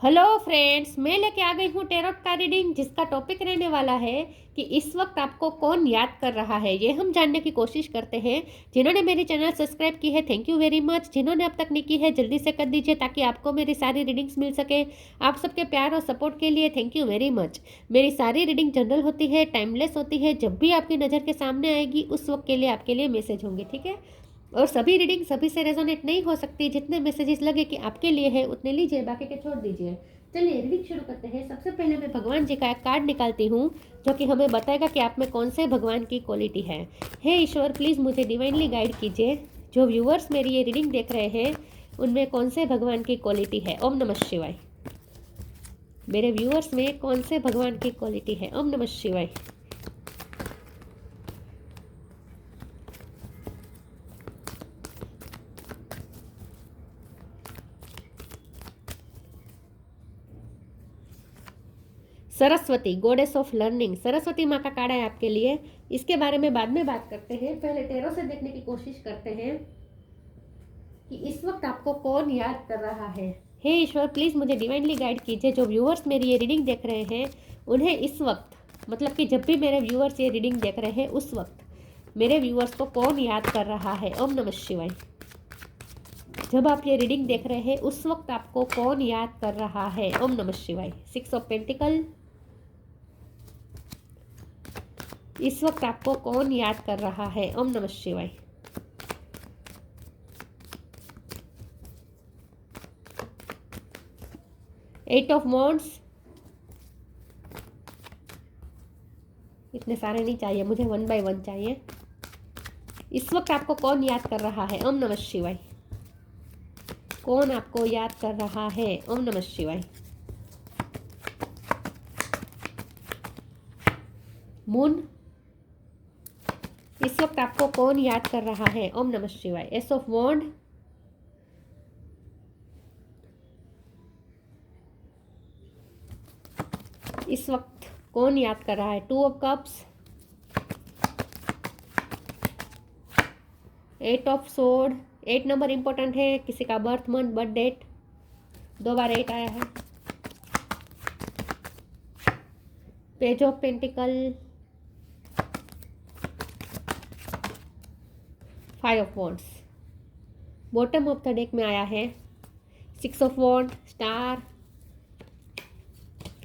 Hello friends, मैं लेके आ गई हूँ टैरोट का रीडिंग जिसका टॉपिक रहने वाला है कि इस वक्त आपको कौन याद कर रहा है। ये हम जानने की कोशिश करते हैं। जिन्होंने मेरी चैनल सब्सक्राइब की है थैंक यू वेरी मच। जिन्होंने अब तक नहीं की है जल्दी से कर दीजिए ताकि आपको मेरी सारी रीडिंग्स मिल सके। आप सबके प्यार और सपोर्ट के लिए थैंक यू वेरी मच। मेरी सारी रीडिंग जनरल होती है, टाइमलेस होती है। जब भी आपकी नज़र के सामने आएगी उस वक्त के लिए आपके लिए मैसेज होंगे, ठीक है। और सभी रीडिंग सभी से रेजोनेट नहीं हो सकती। जितने मैसेजेस लगे कि आपके लिए है उतने लीजिए, बाकी के छोड़ दीजिए। चलिए रीडिंग शुरू करते हैं। सबसे पहले मैं भगवान जी का एक कार्ड निकालती हूँ जो कि हमें बताएगा कि आप में कौन से भगवान की क्वालिटी है। हे ईश्वर, प्लीज़ मुझे डिवाइनली गाइड कीजिए। जो व्यूअर्स मेरी ये रीडिंग देख रहे हैं उनमें कौन से भगवान की क्वालिटी है। ओम नमः शिवाय। मेरे व्यूअर्स में कौन से भगवान की क्वालिटी है। ओम नमः शिवाय। Saraswati, goddess of learning. Saraswati माँ का कार्ड है आपके लिए। इसके बारे में बाद में बात करते हैं। पहले टैरो से देखने की कोशिश करते हैं कि इस वक्त आपको कौन याद कर रहा है। हे ईश्वर, प्लीज़ मुझे डिवाइनली गाइड कीजिए। जो व्यूअर्स मेरी ये रीडिंग देख रहे हैं उन्हें इस वक्त, मतलब कि जब भी मेरे व्यूअर्स ये रीडिंग देख रहे हैं उस वक्त मेरे व्यूअर्स को कौन याद कर रहा है। ओम नमः शिवाय। जब आप ये रीडिंग देख रहे हैं उस वक्त आपको कौन याद कर रहा है। ओम नमः शिवाय। 6 ऑफ पेंटिकल। इस वक्त आपको कौन याद कर रहा है। ओम नमः शिवाय। Eight of wands. इतने सारे नहीं चाहिए मुझे, 1 बाय 1 चाहिए। इस वक्त आपको कौन याद कर रहा है। ओम नमः शिवाय। कौन आपको याद कर रहा है। ओम नमः शिवाय। मून। इस वक्त आपको कौन याद कर रहा है। ओम नमः शिवाय। Ace of wand. इस वक्त कौन याद कर रहा है। 2 of cups. 8 of sword. 8 number important है। किसी का बर्थ मंथ, बर्थ डेट, 2 बार 8 आया है। Page of pentacle. 5 of wands. Bottom of the deck में आया है 6 of wand, star,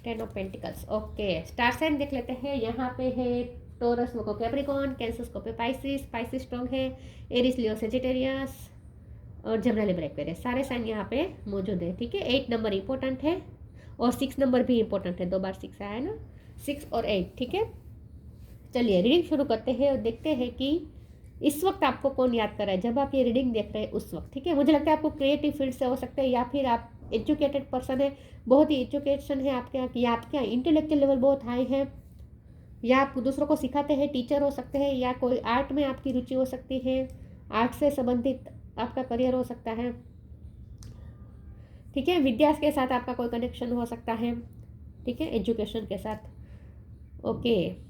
10 of pentacles. Okay, star sign देख लेते हैं। यहाँ पे है टोरस को कैप्रिकॉन, कैंसर को पे पाइसिस, पाइसिस स्ट्रॉन्ग है, एरिस लियो सेजिटेरियस और जमना लिब्रा एक्वेरियस। सारे साइन यहाँ पे मौजूद है, ठीक है। 8 नंबर इंपॉर्टेंट है और 6 नंबर भी इंपॉर्टेंट है। 2 बार 6 आया है ना, 6 और 8, ठीक है। चलिए रीडिंग शुरू करते हैं और देखते हैं कि इस वक्त आपको कौन याद कर रहा है जब आप ये रीडिंग देख रहे हैं उस वक्त, ठीक है। मुझे लगता है आपको क्रिएटिव फील्ड से हो सकता है, या फिर आप एजुकेटेड पर्सन है, बहुत ही एजुकेशन है आपके यहाँ, या आपके यहाँ इंटेलेक्चुअल लेवल बहुत हाई है, या आप दूसरों को सिखाते हैं, टीचर हो सकते हैं, या कोई आर्ट में आपकी रुचि हो सकती है, आर्ट से संबंधित आपका करियर हो सकता है, ठीक है। विद्या के साथ आपका कोई कनेक्शन हो सकता है, ठीक है, एजुकेशन के साथ। ओके,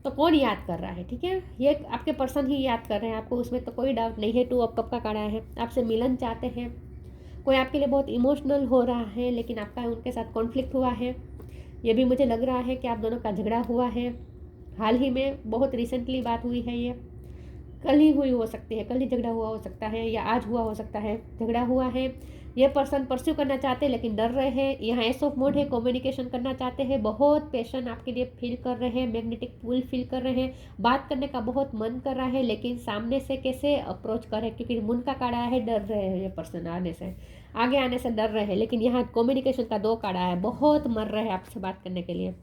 तो कौन याद कर रहा है, ठीक है। ये आपके पर्सन ही याद कर रहे हैं आपको, उसमें तो कोई डाउट नहीं है। 2 ऑफ कप का कार्ड आया है। आपसे मिलन चाहते हैं, कोई आपके लिए बहुत इमोशनल हो रहा है लेकिन आपका उनके साथ कॉन्फ्लिक्ट हुआ है। ये भी मुझे लग रहा है कि आप दोनों का झगड़ा हुआ है हाल ही में, बहुत रिसेंटली बात हुई है। ये कल ही हुई हो सकती है, कल ही झगड़ा हुआ हो सकता है, या आज हुआ हो सकता है। झगड़ा हुआ है, ये पर्सन परस्यू करना चाहते हैं लेकिन डर रहे हैं। यहाँ एस ऑफ मोड है, कम्युनिकेशन करना चाहते हैं, बहुत पैशन आपके लिए फील कर रहे हैं, मैग्नेटिक पुल फील कर रहे हैं, बात करने का बहुत मन कर रहा है लेकिन सामने से कैसे अप्रोच करें, क्योंकि मून का कार्ड आया है, डर रहे हैं ये पर्सन आने से, आगे आने से डर रहे हैं। लेकिन यहाँ कम्युनिकेशन का 2 कार्ड आया है, बहुत मर रहे हैं आपसे बात करने के लिए,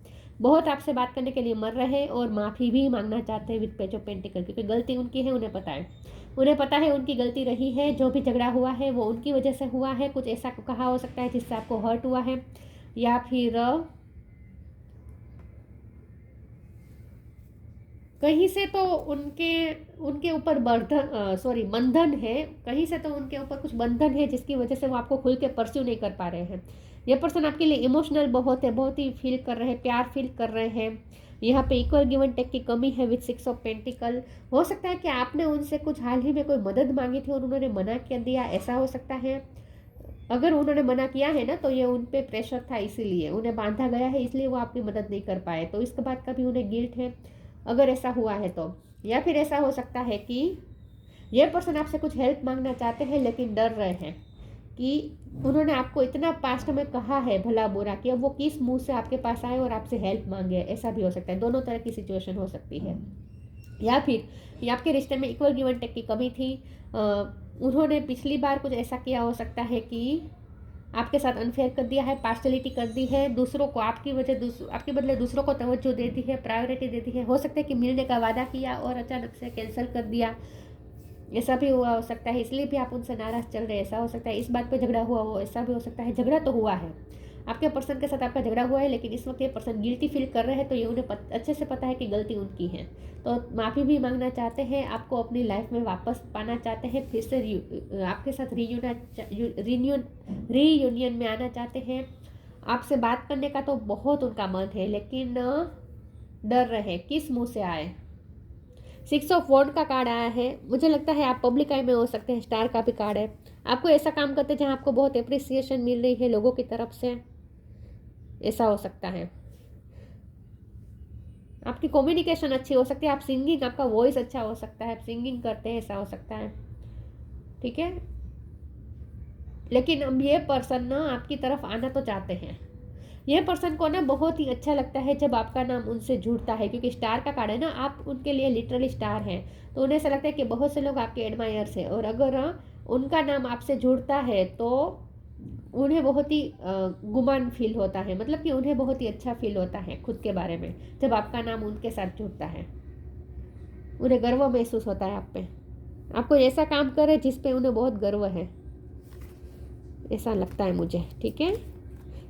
बहुत आपसे बात करने के लिए मर रहे हैं और माफ़ी भी मांगना चाहते हैं विद पेज ऑफ पेंटिकल, क्योंकि गलती उनकी है, उन्हें पता है, उन्हें पता है उनकी गलती रही है। जो भी झगड़ा हुआ है वो उनकी वजह से हुआ है। कुछ ऐसा कहा हो सकता है जिससे आपको हर्ट हुआ है, या फिर कहीं से तो उनके ऊपर बंधन है, कहीं से तो उनके ऊपर कुछ बंधन है जिसकी वजह से वो आपको खुल के परस्यू नहीं कर पा रहे हैं। ये पर्सन आपके लिए इमोशनल बहुत है, बहुत ही फील कर रहे हैं, प्यार फील कर रहे हैं। यहाँ पे इक्वल गिव एंड टेक की कमी है विद 6 ऑफ पेंटिकल। हो सकता है कि आपने उनसे कुछ हाल ही में कोई मदद मांगी थी और उन्होंने मना कर दिया, ऐसा हो सकता है। अगर उन्होंने मना किया है ना तो ये उन पे प्रेशर था, इसीलिए उन्हें बांधा गया है, इसलिए वो आपकी मदद नहीं कर पाए, तो इसके बाद का भी उन्हें गिल्ट है अगर ऐसा हुआ है तो। या फिर ऐसा हो सकता है कि ये पर्सन आपसे कुछ हेल्प मांगना चाहते हैं लेकिन डर रहे हैं कि उन्होंने आपको इतना पास्ट में कहा है भला बुरा कि अब वो किस मुंह से आपके पास आए और आपसे हेल्प मांगे, ऐसा भी हो सकता है। दोनों तरह की सिचुएशन हो सकती है। या फिर ये आपके रिश्ते में इक्वल गिव एंड टेक की कमी थी। उन्होंने पिछली बार कुछ ऐसा किया हो सकता है कि आपके साथ अनफेयर कर दिया है, पार्शलिटी कर दी है, दूसरों को आपकी वजह आपके बदले दूसरों को तवज्जो दे दी है, प्रायोरिटी दे दी है। हो सकता है कि मिलने का वादा किया और अचानक से कैंसिल कर दिया, ऐसा भी हुआ हो सकता है, इसलिए भी आप उनसे नाराज़ चल रहे हैं, ऐसा हो सकता है। इस बात पे झगड़ा हुआ हो, ऐसा भी हो सकता है। झगड़ा तो हुआ है, आपके पर्सन के साथ आपका झगड़ा हुआ है, लेकिन इस वक्त ये पर्सन गिल्टी फील कर रहे हैं, तो ये उन्हें अच्छे से पता है कि गलती उनकी है, तो माफ़ी भी मांगना चाहते हैं, आपको अपनी लाइफ में वापस पाना चाहते हैं, फिर से आपके साथ रीयूनियन में आना चाहते हैं। आपसे बात करने का तो बहुत उनका मन है, लेकिन डर रहे किस मुँह से आए। 6 ऑफ वॉन्ड का कार्ड आया है। मुझे लगता है आप पब्लिक आई में हो सकते हैं। स्टार का भी कार्ड है। आपको ऐसा काम करते हैं जहाँ आपको बहुत अप्रिसिएशन मिल रही है लोगों की तरफ से, ऐसा हो सकता है। आपकी कम्युनिकेशन अच्छी हो सकती है, आप सिंगिंग, आपका वॉइस अच्छा हो सकता है, आप सिंगिंग करते हैं, ऐसा हो सकता है, ठीक है। लेकिन अब ये पर्सन ना आपकी तरफ आना तो चाहते हैं। ये पर्सन को ना बहुत ही अच्छा लगता है जब आपका नाम उनसे जुड़ता है, क्योंकि स्टार का कार्ड है ना, आप उनके लिए लिटरली स्टार हैं, तो उन्हें ऐसा लगता है कि बहुत से लोग आपके एडमायर्स हैं, और अगर उनका नाम आपसे जुड़ता है तो उन्हें बहुत ही गुमान फील होता है, मतलब कि उन्हें बहुत ही अच्छा फील होता है खुद के बारे में जब आपका नाम उनके साथ जुड़ता है। उन्हें गर्व महसूस होता है आप पे, आपको ऐसा काम करे जिस पे उन्हें बहुत गर्व है, ऐसा लगता है मुझे, ठीक है।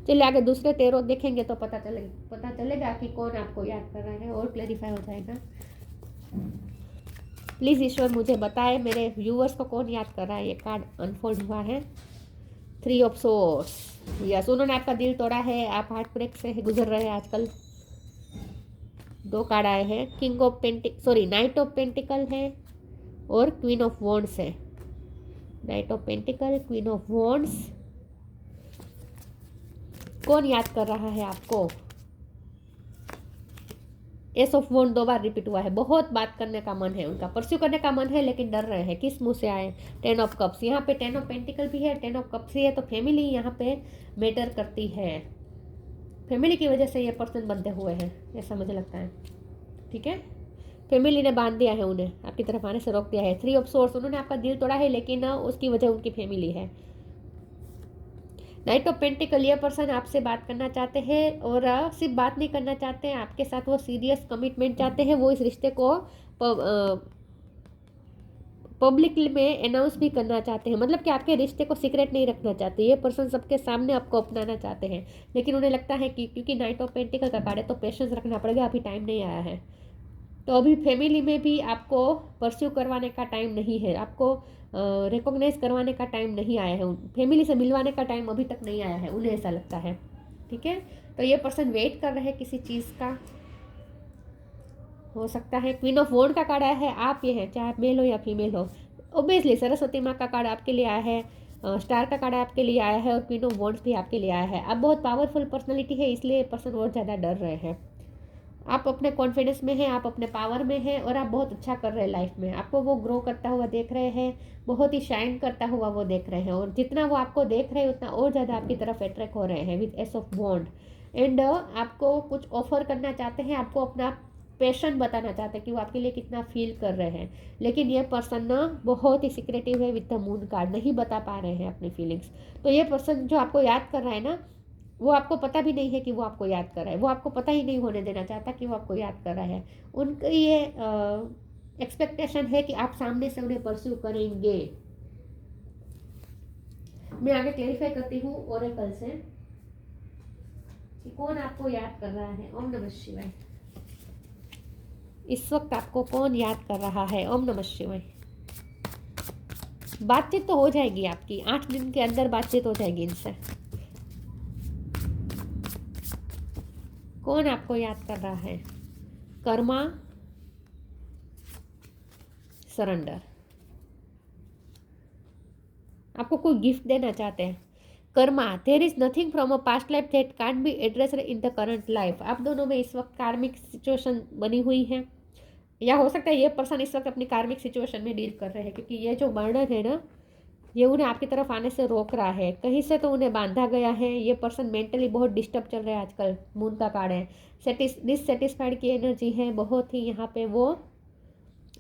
चलिए आगे दूसरे टेरो देखेंगे तो पता चलेगा कि कौन आपको याद कर रहा है और क्लैरिफाई हो जाएगा। प्लीज़ ईश्वर मुझे बताए मेरे व्यूअर्स को कौन याद कर रहा है। ये कार्ड अनफोल्ड हुआ है, 3 ऑफ सोर्स। यस, उन्होंने आपका दिल तोड़ा है, आप हार्ट ब्रेक से गुजर रहे हैं आजकल। 2 कार्ड आए हैं, नाइट ऑफ पेंटिकल है और क्वीन ऑफ वॉन्ड्स है। Knight of pentacle, queen of wands. कौन याद कर रहा है आपको? एस ऑफ वॉन्ड 2 बार रिपीट हुआ है। बहुत बात करने का मन है उनका, परस्यू करने का मन है, लेकिन डर रहे हैं किस मुंह से आए। 10 ऑफ कप्स, यहाँ पे 10 ऑफ पेंटिकल भी है, 10 ऑफ कप्स भी है, तो फैमिली यहाँ पे मैटर करती है। फैमिली की वजह से ये पर्सन बंधे हुए हैं, ऐसा मुझे लगता है, ठीक है। फैमिली ने बांध दिया है उन्हें, आपकी तरफ आने से रोक दिया है। 3 ऑफ सोर्स, उन्होंने आपका दिल तोड़ा है, लेकिन उसकी वजह उनकी फैमिली है। नाइट ऑफ पेंटिकल, ये पर्सन आपसे बात करना चाहते हैं, और सिर्फ बात नहीं करना चाहते हैं, आपके साथ वो सीरियस कमिटमेंट चाहते हैं। वो इस रिश्ते को पब्लिक में अनाउंस भी करना चाहते हैं, मतलब कि आपके रिश्ते को सीक्रेट नहीं रखना चाहते। ये पर्सन सबके सामने आपको अपनाना चाहते हैं, लेकिन उन्हें लगता है कि क्योंकि नाइट ऑफ पेंटिकल का कार्ड है तो पेशेंस रखना पड़ेगा, अभी टाइम नहीं आया है। तो अभी फैमिली में भी आपको परस्यू करवाने का टाइम नहीं है, आपको रिकॉग्नाइज करवाने का टाइम नहीं आया है, फैमिली से मिलवाने का टाइम अभी तक नहीं आया है, उन्हें ऐसा लगता है, ठीक है। तो ये पर्सन वेट कर रहे हैं किसी चीज़ का, हो सकता है। क्वीन ऑफ वॉन्ड का कार्ड आया है, आप ये हैं, चाहे आप मेल हो या फीमेल हो। ओबियसली सरस्वती माँ का कार्ड आपके लिए आया है, स्टार का कार्ड आपके लिए आया है, और क्वीन ऑफ वॉन्ड्स भी आपके लिए आया है। आप बहुत पावरफुल पर्सनैलिटी है, इसलिए पर्सन और ज़्यादा डर रहे हैं। आप अपने कॉन्फिडेंस में हैं, आप अपने पावर में हैं, और आप बहुत अच्छा कर रहे हैं लाइफ में। आपको वो ग्रो करता हुआ देख रहे हैं, बहुत ही शाइन करता हुआ वो देख रहे हैं, और जितना वो आपको देख रहे हैं उतना और ज़्यादा आपकी तरफ अट्रैक्ट हो रहे हैं with ace of wand. And आपको कुछ ऑफर करना चाहते हैं, आपको अपना पैशन बताना चाहते हैं कि वो आपके लिए कितना फील कर रहे हैं, लेकिन ये पर्सन ना बहुत ही सिक्रेटिव है विद द मून कार्ड, नहीं बता पा रहे हैं अपनी फीलिंग्स। तो ये पर्सन जो आपको याद कर रहा है ना, वो आपको पता भी नहीं है कि वो आपको याद कर रहा है, वो आपको पता ही नहीं होने देना चाहता कि वो आपको याद कर रहा है। उनका ये एक्सपेक्टेशन है कि आप सामने से उन्हें परस्यू करेंगे। मैं आगे क्लेरिफाई करती हूँ ओरेकल से कि कौन आपको याद कर रहा है। ओम नमः शिवाय। इस वक्त आपको कौन याद कर रहा है? ओम नमः शिवाय। बातचीत तो हो जाएगी आपकी, 8 दिन के अंदर बातचीत हो जाएगी इनसे। कौन आपको याद कर रहा है? Karma, surrender. आपको कोई गिफ्ट देना चाहते हैं, karma, there is nothing from a past life that can't be addressed in the current life. आप दोनों में इस वक्त कार्मिक सिचुएशन बनी हुई है, या हो सकता है ये पर्सन इस वक्त अपनी कार्मिक सिचुएशन में डील कर रहे हैं, क्योंकि ये जो बर्डन है ना, ये उन्हें आपकी तरफ आने से रोक रहा है, कहीं से तो उन्हें बांधा गया है। ये पर्सन मेंटली बहुत डिस्टर्ब चल रहा है आजकल, मून का कार्ड है, डिससेटिस्फाइड की एनर्जी है बहुत ही यहाँ पे। वो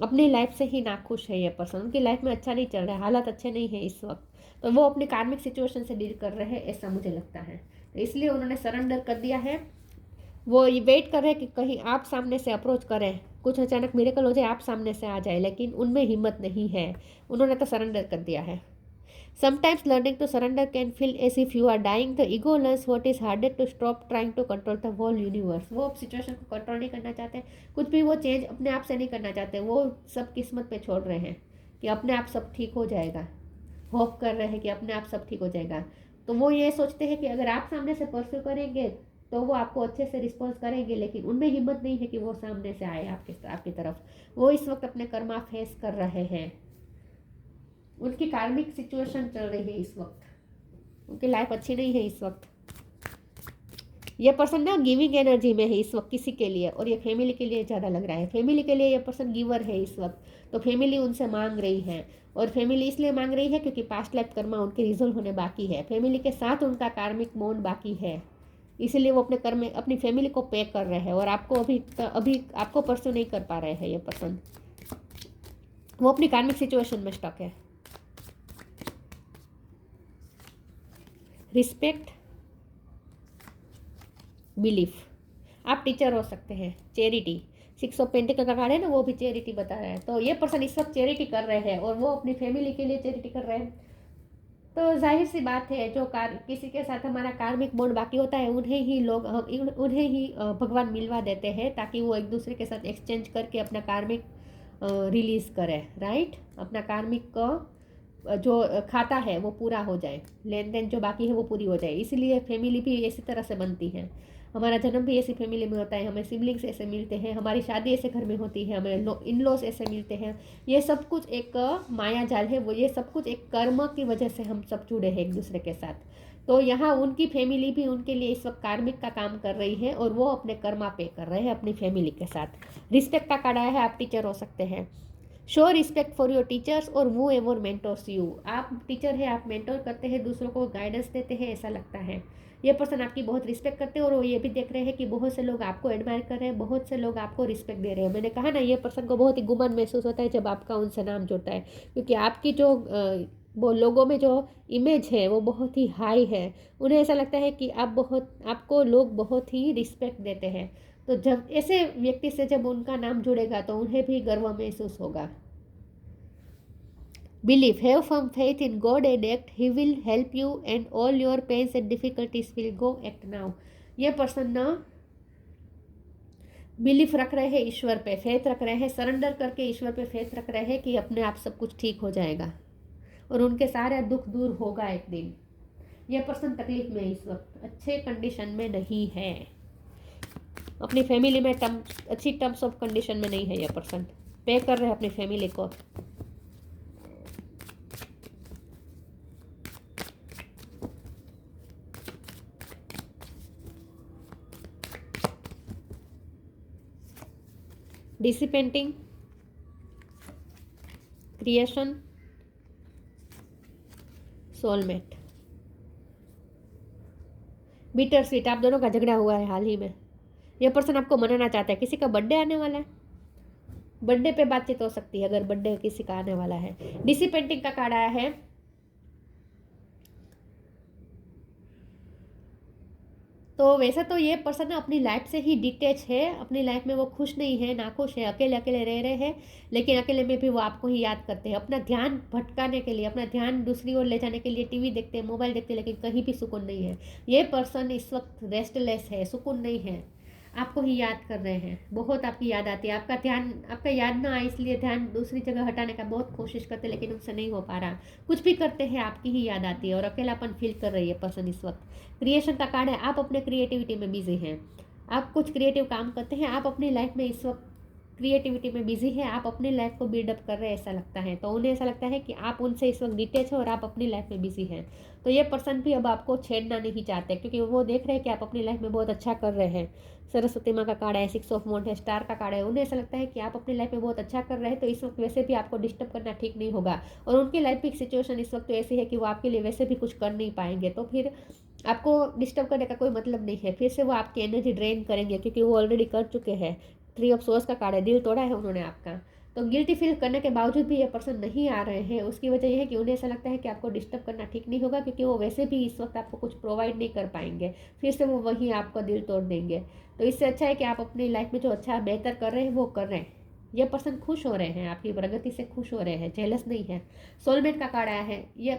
अपनी लाइफ से ही नाखुश है ये पर्सन, उनकी लाइफ में अच्छा नहीं चल रहा है, हालात अच्छे नहीं है इस वक्त, तो वो अपनी कार्मिक सिचुएशन से डील कर रहे हैं, ऐसा मुझे लगता है। तो इसलिए उन्होंने सरेंडर कर दिया है। वो ये वेट कर रहे हैं कि कहीं आप सामने से अप्रोच करें, कुछ अचानक मिरेकल हो जाए, आप सामने से आ जाए, लेकिन उनमें हिम्मत नहीं है, उन्होंने तो सरेंडर कर दिया है। Sometimes learning to surrender can feel as if you are dying. The ego learns what is harder to stop trying to control the whole universe. वो सिचुएशन को कंट्रोल नहीं करना चाहते, कुछ भी वो चेंज अपने आप से नहीं करना चाहते, वो सब किस्मत पे छोड़ रहे हैं कि अपने आप सब ठीक हो जाएगा, होप कर रहे हैं कि अपने आप सब ठीक हो जाएगा। तो वो ये सोचते हैं कि अगर आप सामने से परस्यू करेंगे तो वो आपको अच्छे से रिस्पॉन्स करेंगे, लेकिन उनमें हिम्मत नहीं है कि वो सामने से आए आपकी तरफ। वो इस वक्त अपने कर्मा फेस कर रहे हैं, उनकी कार्मिक सिचुएशन चल रही है इस वक्त, उनकी लाइफ अच्छी नहीं है इस वक्त। ये पर्सन ना गिविंग एनर्जी में है इस वक्त किसी के लिए, और ये फैमिली के लिए ज़्यादा लग रहा है, फैमिली के लिए ये पर्सन गिवर है इस वक्त। तो फैमिली उनसे मांग रही है, और फैमिली इसलिए मांग रही है क्योंकि पास्ट लाइफ कर्मा उनके रिजोल्व होने बाकी है, फैमिली के साथ उनका कार्मिक बॉन्ड बाकी है, इसीलिए वो अपने कर्म अपनी फैमिली को पे कर रहे हैं, और आपको अभी आपको परस्यू नहीं कर पा रहे हैं ये पर्सन। वो अपनी कार्मिक सिचुएशन में स्टक है। रिस्पेक्ट, बिलीफ, आप टीचर हो सकते हैं, चैरिटी, 6 ऑफ पेंटिकल का कार्ड है ना, वो भी चैरिटी बता रहा है। तो ये पर्सन इस वक्त चैरिटी कर रहे हैं, और वो अपनी फैमिली के लिए चैरिटी कर रहे हैं। तो जाहिर सी बात है, जो किसी के साथ हमारा कार्मिक बॉन्ड बाकी होता है, उन्हें ही भगवान मिलवा देते हैं, ताकि वो एक दूसरे के साथ एक्सचेंज करके अपना कार्मिक रिलीज करें, राइट। अपना कार्मिक का जो खाता है वो पूरा हो जाए, लेन देन जो बाकी है वो पूरी हो जाए। इसलिए फैमिली भी इसी तरह से बनती है, हमारा जन्म भी ऐसी फैमिली में होता है, हमें सिबलिंग्स ऐसे मिलते हैं, हमारी शादी ऐसे घर में होती है, हमें इन लॉस ऐसे मिलते हैं। ये सब कुछ एक माया जाल है, वो ये सब कुछ एक कर्म की वजह से हम सब जुड़े हैं एक दूसरे के साथ। तो यहाँ उनकी फैमिली भी उनके लिए इस वक्त कार्मिक का काम कर रही है, और वो अपने कर्मा पे कर रहे हैं अपनी फैमिली के साथ। रिस्पेक्ट का कार्ड आया है, आप टीचर हो सकते हैं। Show respect for your teachers और वो एवर मेंटोर्स यू। आप टीचर है, आप मेंटोर करते हैं, दूसरों को गाइडेंस देते हैं, ऐसा लगता है। ये पर्सन आपकी बहुत रिस्पेक्ट करते हैं, और वो ये भी देख रहे हैं कि बहुत से लोग आपको एडमायर कर रहे हैं, बहुत से लोग आपको रिस्पेक्ट दे रहे हैं। मैंने कहा ना, ये पर्सन को बहुत ही गुमान महसूस होता है जब आपका उनसे नाम जुड़ता है, क्योंकि आपकी जो वो लोगों में जो इमेज है वो बहुत ही हाई है। उन्हें ऐसा लगता है कि आपको लोग बहुत ही रिस्पेक्ट देते हैं। तो जब ऐसे व्यक्ति से जब उनका नाम जुड़ेगा तो उन्हें भी गर्व महसूस होगा। Believe, have firm faith in God and act, he will help you and all your pains and difficulties will go, act now. ये पर्सन ना बिलीफ रख रहे हैं ईश्वर पे, फेथ रख रहे हैं, सरेंडर करके ईश्वर पे फेथ रख रहे हैं कि अपने आप सब कुछ ठीक हो जाएगा, और उनके सारे दुख दूर होगा एक दिन। यह पर्सन तकलीफ में इस वक्त अच्छे कंडीशन में नहीं है, अपनी फैमिली में अच्छी टर्म्स ऑफ कंडीशन में नहीं है। यह पर्सन पे कर रहे हैं अपनी फैमिली को। डिसिपेंटिंग, क्रिएशन, सोलमेट, बिटर स्वीट। आप दोनों का झगड़ा हुआ है हाल ही में, यह पर्सन आपको मनाना चाहता है, किसी का बर्थडे आने वाला है, बर्थडे पे बातचीत हो सकती है अगर बर्थडे किसी का आने वाला है। डिसिपेंटिंग का कार्ड आया है, तो वैसे तो ये पर्सन अपनी लाइफ से ही डिटेच है, अपनी लाइफ में वो खुश नहीं है, नाखुश है, अकेले अकेले रह रहे हैं, लेकिन अकेले में भी वो आपको ही याद करते हैं। अपना ध्यान भटकाने के लिए, अपना ध्यान दूसरी ओर ले जाने के लिए टीवी देखते हैं, मोबाइल देखते हैं, लेकिन कहीं भी सुकून नहीं है। ये पर्सन इस वक्त रेस्टलेस है, सुकून नहीं है, आपको ही याद कर रहे हैं, बहुत आपकी याद आती है। आपका याद ना आए इसलिए ध्यान दूसरी जगह हटाने का बहुत कोशिश करते, लेकिन उनसे नहीं हो पा रहा। कुछ भी करते हैं आपकी ही याद आती है, और अकेलापन फील कर रही है पर्सन इस वक्त। क्रिएशन का कार्ड है, आप अपने क्रिएटिविटी में बिजी हैं, आप कुछ क्रिएटिव काम करते हैं, आप अपनी लाइफ में इस वक्त क्रिएटिविटी में बिजी है, आप अपनी लाइफ को बिल्डअप कर रहे हैं ऐसा लगता है। तो उन्हें ऐसा लगता है कि आप उनसे इस वक्त डिटेच हो और आप अपनी लाइफ में बिजी हैं। तो ये पर्सन भी अब आपको छेड़ना नहीं चाहते, क्योंकि वो देख रहे हैं कि आप अपनी लाइफ में बहुत अच्छा कर रहे हैं। सरस्वती माँ का कार्ड है, 6 ऑफ वांड है, स्टार का कार्ड है। उन्हें ऐसा लगता है कि आप अपनी लाइफ में बहुत अच्छा कर रहे हैं, तो इस वक्त वैसे भी आपको डिस्टर्ब करना ठीक नहीं होगा। और उनकी लाइफ की सिचुएशन इस वक्त तो ऐसी है कि वो आपके लिए वैसे भी कुछ कर नहीं पाएंगे, तो फिर आपको डिस्टर्ब करने का कोई मतलब नहीं है। फिर से वो आपकी एनर्जी ड्रेन करेंगे, क्योंकि वो ऑलरेडी कर चुके हैं। 3 ऑफ सोर्स का कार्ड है, दिल तोड़ा है उन्होंने आपका। तो गिल्टी फील करने के बावजूद भी ये पर्सन नहीं आ रहे हैं। उसकी वजह यह है कि उन्हें ऐसा लगता है कि आपको डिस्टर्ब करना ठीक नहीं होगा, क्योंकि वो वैसे भी इस वक्त आपको कुछ प्रोवाइड नहीं कर पाएंगे। फिर से वो वहीं आपका दिल तोड़ देंगे। तो इससे अच्छा है कि आप अपनी लाइफ में जो अच्छा बेहतर कर रहे हैं वो कर रहे हैं। ये पर्सन खुश हो रहे हैं, आपकी प्रगति से खुश हो रहे हैं, जेलस नहीं है। सोलमेट का कार्ड आया है। ये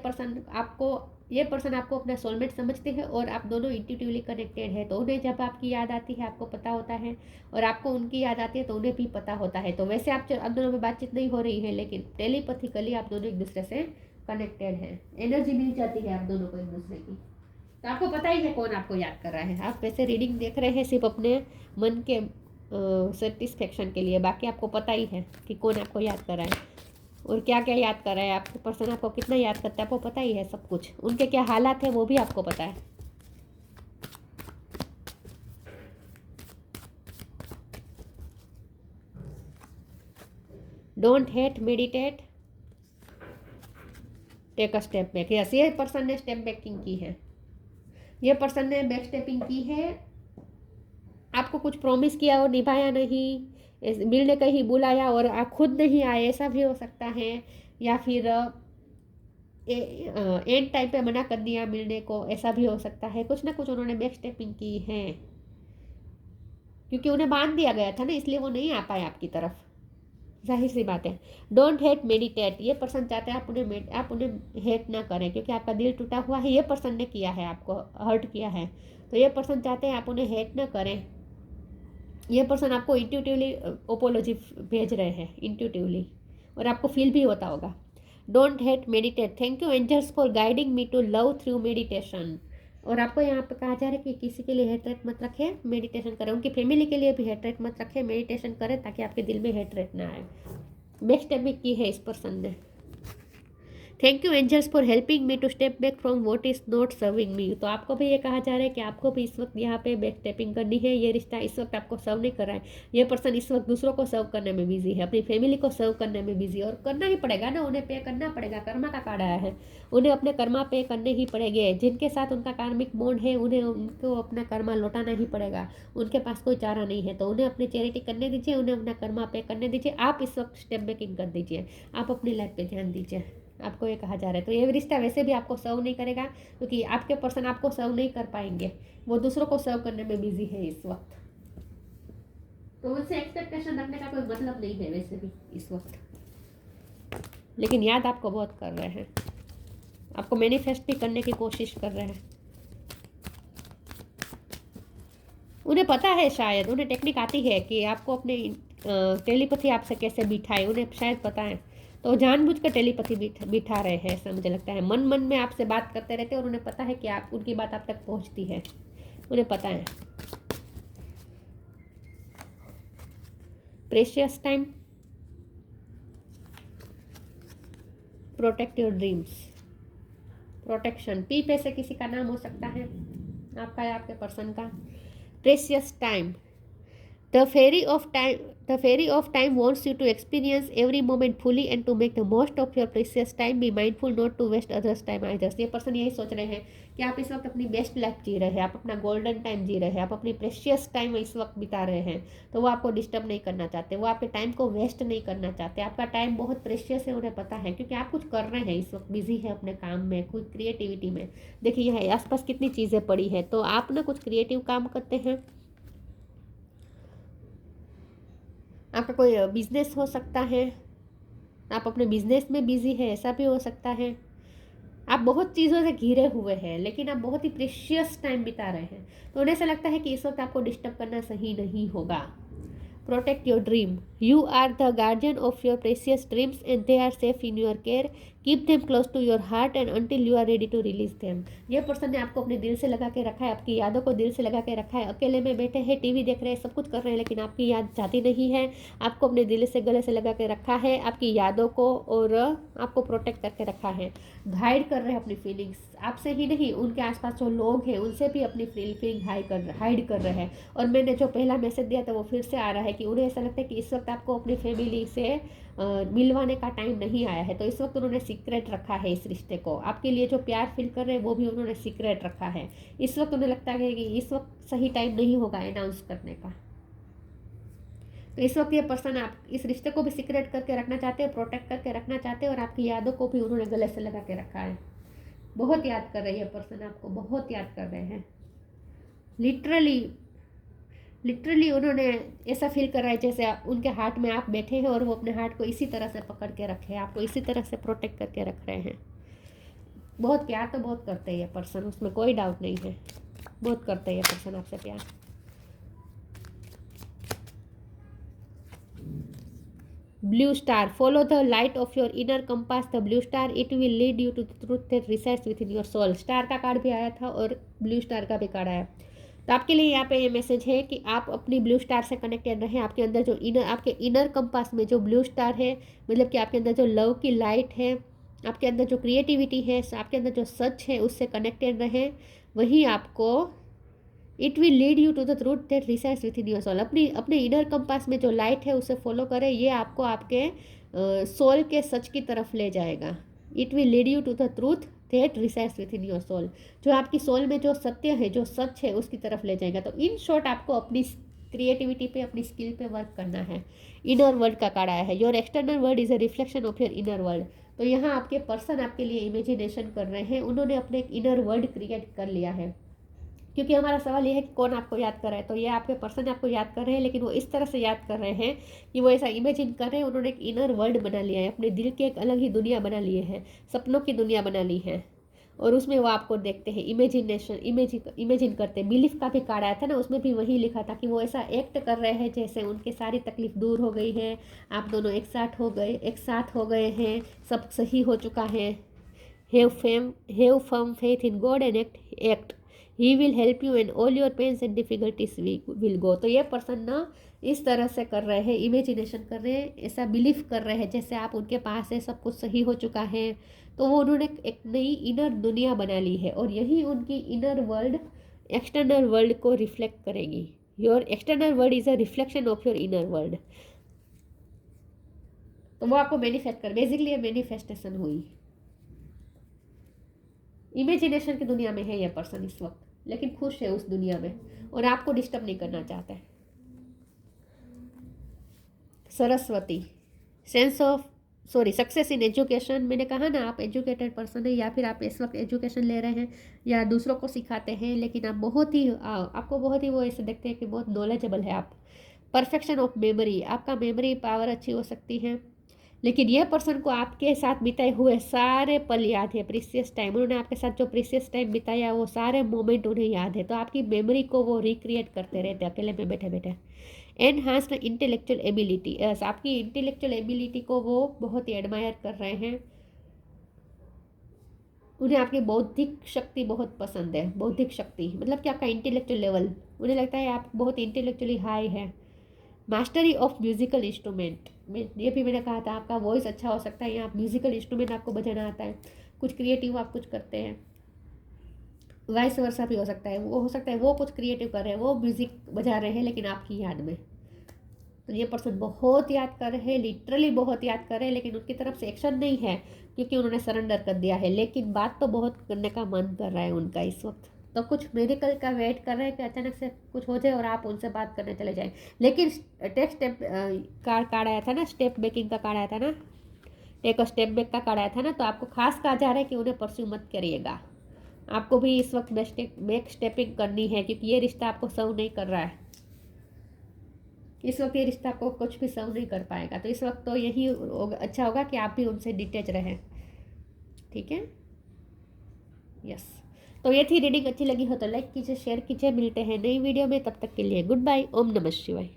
पर्सन आपको अपना सोलमेट समझते हैं और आप दोनों इंट्यूटिवली कनेक्टेड है। तो उन्हें जब आपकी याद आती है आपको पता होता है, और आपको उनकी याद आती है तो उन्हें भी पता होता है। तो वैसे आप दोनों में बातचीत नहीं हो रही है, लेकिन टेलीपैथिकली आप दोनों एक दूसरे से कनेक्टेड हैं। एनर्जी मिल जाती है आप दोनों को एक दूसरे की। तो आपको पता ही है कौन आपको याद कर रहा है। आप वैसे रीडिंग देख रहे हैं सिर्फ अपने मन के सेटिस्फेक्शन के लिए, बाकी आपको पता ही है कि कौन आपको याद कर रहा है और क्या क्या याद कर रहा है। आपको पर्सन आपको कितना याद करता है आपको पता ही है सब कुछ। उनके क्या हालात है वो भी आपको पता है। Don't hate, meditate, take a step back. Yes, ये पर्सन ने स्टेप बैकिंग की है। ये पर्सन ने बैक स्टेपिंग की है। आपको कुछ प्रॉमिस किया और निभाया नहीं, मिलने कहीं बुलाया और आप खुद नहीं आए, ऐसा भी हो सकता है। या फिर एंड टाइम पे मना कर दिया मिलने को, ऐसा भी हो सकता है। कुछ ना कुछ उन्होंने बैक स्टेपिंग की है, क्योंकि उन्हें बांध दिया गया था ना, इसलिए वो नहीं आ पाए आपकी तरफ। जाहिर सी बात है। Don't hate, meditate. ये पर्सन चाहते हैं आप उन्हें हेट ना करें, क्योंकि आपका दिल टूटा हुआ है। ये पर्सन ने किया है, आपको हर्ट किया है, तो ये पर्सन चाहते हैं आप उन्हें हेट ना करें। ये पर्सन आपको इंट्यूटिवली ओपोलॉजी भेज रहे हैं, इंट्यूटिवली, और आपको फील भी होता होगा। Don't hate, meditate. Thank you angels for guiding me to love through meditation. और आपको यहाँ पे कहा जा रहा है कि किसी के लिए हेटरेट मत रखें, मेडिटेशन करें। उनकी फैमिली के लिए भी हेटरेट मत रखें, मेडिटेशन करें, ताकि आपके दिल में हेटरेट ना आए। बेस्ट स्टेप भी की है इस पर्सन ने। Thank you angels for helping me to step back from what is not serving me. तो आपको भी ये कहा जा रहा है कि आपको भी इस वक्त यहाँ पे बैक स्टेपिंग करनी है। ये रिश्ता इस वक्त आपको सर्व नहीं कर रहा है। ये पर्सन इस वक्त दूसरों को सर्व करने में बिजी है, अपनी फैमिली को सर्व करने में बिजी है, और करना ही पड़ेगा ना, उन्हें पे करना पड़ेगा। कर्मा का कार्ड आया है, उन्हें अपने कर्मा पे करने ही पड़ेंगे। जिनके साथ उनका कार्मिक बॉन्ड है उनको अपना कर्मा लौटाना ही पड़ेगा। उनके पास कोई चारा नहीं है, तो उन्हें अपनी चैरिटी करने दीजिए, उन्हें अपना कर्मा पे करने दीजिए। आप इस वक्त स्टेप बैकिंग कर दीजिए, आप अपनी लाइफ पे ध्यान दीजिए। आपको ये कहा जा रहा है। तो ये रिश्ता वैसे भी आपको सर्व नहीं करेगा, क्योंकि आपके पर्सन आपको सर्व नहीं कर पाएंगे, वो दूसरों को सर्व करने में बिजी है इस वक्त। तो उनसे एक्सपेक्टेशन रखने का कोई मतलब नहीं है वैसे भी इस वक्त, लेकिन याद आपको बहुत कर रहे हैं, आपको मैनिफेस्ट भी करने की कोशिश कर रहे हैं। उन्हें पता है, शायद उन्हें टेक्निक आती है कि आपको अपने टेलीपैथी आपसे कैसे बिठाए, उन्हें शायद पता है। तो जानबूझ कर टेलीपैथी बिठा रहे हैं, ऐसा मुझे लगता है। मन मन में आपसे बात करते रहते हैं और उन्हें पता है कि आप उनकी बात आप तक पहुंचती है, उन्हें पता है। Precious time, protect your dreams. Protection, P पे से किसी का नाम हो सकता है, आपका या आपके पर्सन का। Precious time, The fairy of time wants you to experience every moment fully and to make the most of your precious time. Be mindful not to waste others' time either. ये person यही सोच रहे हैं कि आप इस वक्त अपनी बेस्ट लाइफ जी रहे हैं, आप अपना गोल्डन टाइम जी रहे हैं, आप अपनी प्रेशियस टाइम इस वक्त बिता रहे हैं। तो वो आपको डिस्टर्ब नहीं करना चाहते, वो आपके टाइम को वेस्ट नहीं करना चाहते। आपका टाइम बहुत प्रेशियस है, उन्हें पता है, क्योंकि आप कुछ कर रहे हैं इस वक्त, बिजी है अपने काम में, कुछ क्रिएटिविटी में। देखिए यहाँ आसपास कितनी चीज़ें पड़ी है, तो आप ना कुछ क्रिएटिव काम करते हैं। आपका कोई बिजनेस हो सकता है, आप अपने बिजनेस में बिजी है, ऐसा भी हो सकता है। आप बहुत चीज़ों से घिरे हुए हैं, लेकिन आप बहुत ही प्रेशियस टाइम बिता रहे हैं। तो उन्हें ऐसा लगता है कि इस वक्त आपको डिस्टर्ब करना सही नहीं होगा। Protect your dream, you are the guardian of your precious dreams and they are safe in your care. Keep them close to your heart and until you are ready to release them. ये person ने आपको अपने दिल से लगा के रखा है, आपकी यादों को दिल से लगा के रखा है। अकेले में बैठे हैं, टीवी देख रहे हैं, सब कुछ कर रहे हैं, लेकिन आपकी याद जाती नहीं है। आपको अपने दिल से गले से लगा के रखा है, आपकी यादों को, और आपको प्रोटेक्ट करके रखा है। हाइड कर रहे हैं अपनी फीलिंग्स, आपसे ही नहीं, उनके आसपास जो लोग हैं उनसे भी अपनी फीलिंग हाइड कर रहे हैं। और मैंने जो पहला मैसेज दिया था वो फिर से आ रहा है कि उन्हें ऐसा लगता है कि इस वक्त आपको अपनी फैमिली से मिलवाने का टाइम नहीं आया है। तो इस वक्त उन्होंने सीक्रेट रखा है इस रिश्ते को। आपके लिए जो प्यार फील कर रहे हैं वो भी उन्होंने सीक्रेट रखा है। इस वक्त उन्हें लगता है कि इस वक्त सही टाइम नहीं होगा अनाउंस करने का। तो इस वक्त ये पर्सन आप इस रिश्ते को भी सीक्रेट करके रखना चाहते हैं, प्रोटेक्ट करके रखना चाहते हैं, और आपकी यादों को भी उन्होंने गले से लगा के रखा है। बहुत याद कर रही है पर्सन, आपको बहुत याद कर रहे हैं। लिटरली उन्होंने ऐसा फील कर रहा है जैसे उनके हार्ट में आप बैठे हैं और वो अपने हार्ट को इसी तरह से पकड़ के रखे हैं, आपको इसी तरह से प्रोटेक्ट करके रख रहे हैं। बहुत प्यार तो बहुत करते हैं ये पर्सन, उसमें कोई डाउट नहीं है। बहुत करते हैं ये पर्सन आपसे प्यार। Blue star, follow the light of your inner compass the blue star, it will lead you to the truth that resides within your soul. Star का कार्ड भी आया था और ब्लू स्टार का भी कार्ड आया। तो आपके लिए यहाँ पे ये मैसेज है कि आप अपनी ब्लू स्टार से कनेक्टेड रहें। आपके अंदर जो आपके इनर कंपास में जो ब्लू स्टार है, मतलब कि आपके अंदर जो लव की लाइट है, आपके अंदर जो क्रिएटिविटी है, आपके अंदर जो सच है, उससे कनेक्टेड रहें। वही आपको it will lead you to the truth that resides within your soul. अपने इनर कंपास में जो लाइट है उसे फॉलो करें, ये आपको आपके सोल के सच की तरफ ले जाएगा। It will lead you to the truth that resides within your soul. जो आपकी सोल में जो सत्य है, जो सच है, उसकी तरफ ले जाएगा। तो इन शॉर्ट आपको अपनी क्रिएटिविटी पे, अपनी स्किल पे वर्क करना है। इनर वर्ल्ड का कार्ड आया है। Your external world is a reflection of your inner world. तो यहाँ आपके पर्सन आपके लिए इमेजिनेशन कर रहे हैं, उन्होंने अपने एक इनर वर्ल्ड क्रिएट कर लिया है। क्योंकि हमारा सवाल ये है कि कौन आपको याद कर रहा है, तो ये आपके पर्सन आपको याद कर रहे हैं, लेकिन वो इस तरह से याद कर रहे हैं कि वो ऐसा इमेजिन कर रहे हैं, उन्होंने एक इनर वर्ल्ड बना लिया है, अपने दिल की एक अलग ही दुनिया बना लिए है, सपनों की दुनिया बना ली है, और उसमें वो आपको देखते हैं, इमेजिन करते हैं। बिलीफ का भी कार्ड आया था ना, उसमें भी वही लिखा था कि वो ऐसा एक्ट कर रहे हैं जैसे उनकी सारी तकलीफ दूर हो गई है, आप दोनों एक साथ हो गए हैं, सब सही हो चुका है। Have firm faith in God and act he will help you and all your pains and difficulties will go. तो ये पर्सन ना इस तरह से कर रहे हैं, इमेजिनेशन कर रहे हैं, ऐसा बिलीव कर रहे हैं जैसे आप उनके पास है, सब कुछ सही हो चुका है। तो वो उन्होंने एक नई इनर दुनिया बना ली है, और यही उनकी इनर वर्ल्ड एक्सटर्नल वर्ल्ड को रिफ्लेक्ट करेगी। Your external world is a reflection of your inner world. तो वो आपको मैनिफेस्ट कर, बेसिकली ये मैनिफेस्टेशन हुई। इमेजिनेशन की दुनिया में है ये पर्सन इस वक्त, लेकिन खुश है उस दुनिया में, और आपको डिस्टर्ब नहीं करना चाहता है। Saraswati, success in education. मैंने कहा ना, आप एजुकेटेड पर्सन है, या फिर आप इस वक्त एजुकेशन ले रहे हैं या दूसरों को सिखाते हैं, लेकिन आप आपको बहुत ही वो ऐसे देखते हैं कि बहुत नॉलेजेबल है आप। परफेक्शन ऑफ मेमोरी, आपका मेमोरी पावर अच्छी हो सकती है, लेकिन यह पर्सन को आपके साथ बिताए हुए सारे पल याद है, प्रीसियस टाइम। उन्होंने आपके साथ जो प्रीसियस टाइम बिताया वो सारे मोमेंट उन्हें याद है, तो आपकी मेमोरी को वो रिक्रिएट करते रहते अकेले में बैठे बैठे। एनहांस्ड इंटेलेक्चुअल एबिलिटी, आपकी इंटेलेक्चुअल एबिलिटी को वो बहुत ही एडमायर कर रहे हैं। उन्हें आपकी बौद्धिक शक्ति बहुत पसंद है। बौद्धिक शक्ति मतलब कि आपका इंटेलेक्चुअल लेवल, उन्हें लगता है आप बहुत इंटेलेक्चुअली हाई है। मास्टरी ऑफ म्यूजिकल इंस्ट्रूमेंट, ये भी मैंने कहा था, आपका वॉइस अच्छा हो सकता है, या आप म्यूजिकल इंस्ट्रूमेंट आपको बजाना आता है, कुछ क्रिएटिव आप कुछ करते हैं। वाइस वर्सा भी हो सकता है, वो हो सकता है वो कुछ क्रिएटिव कर रहे हैं, वो म्यूजिक बजा रहे हैं लेकिन आपकी याद में। तो ये पर्सन बहुत याद कर रहे हैं, लिटरली बहुत याद कर रहे हैं, लेकिन उनकी तरफ से एक्शन नहीं है क्योंकि उन्होंने सरेंडर कर दिया है, लेकिन बात तो बहुत करने का मन कर रहा है उनका इस वक्त। तो कुछ मेडिकल का वेट कर रहे हैं कि अचानक से कुछ हो जाए और आप उनसे बात करने चले जाएं। लेकिन टेक स्टेप कार्ड आया था ना, स्टेप बैकिंग का कार्ड आया था ना, टेक स्टेप बैक का कार्ड आया था ना, तो आपको खास कहा जा रहा है कि उन्हें परस्यू मत करिएगा। आपको भी इस वक्त बैक स्टेपिंग करनी है, क्योंकि ये रिश्ता आपको सर्व नहीं कर रहा है। इस वक्त ये रिश्ता आपको कुछ भी सर्व नहीं कर पाएगा। तो इस वक्त तो यही अच्छा होगा कि आप भी उनसे डिटैच रहें, ठीक है। यस, तो ये थी रीडिंग। अच्छी लगी हो तो लाइक कीजिए, शेयर कीजिए। मिलते हैं नई वीडियो में, तब तक के लिए गुड बाय। ओम नमः शिवाय।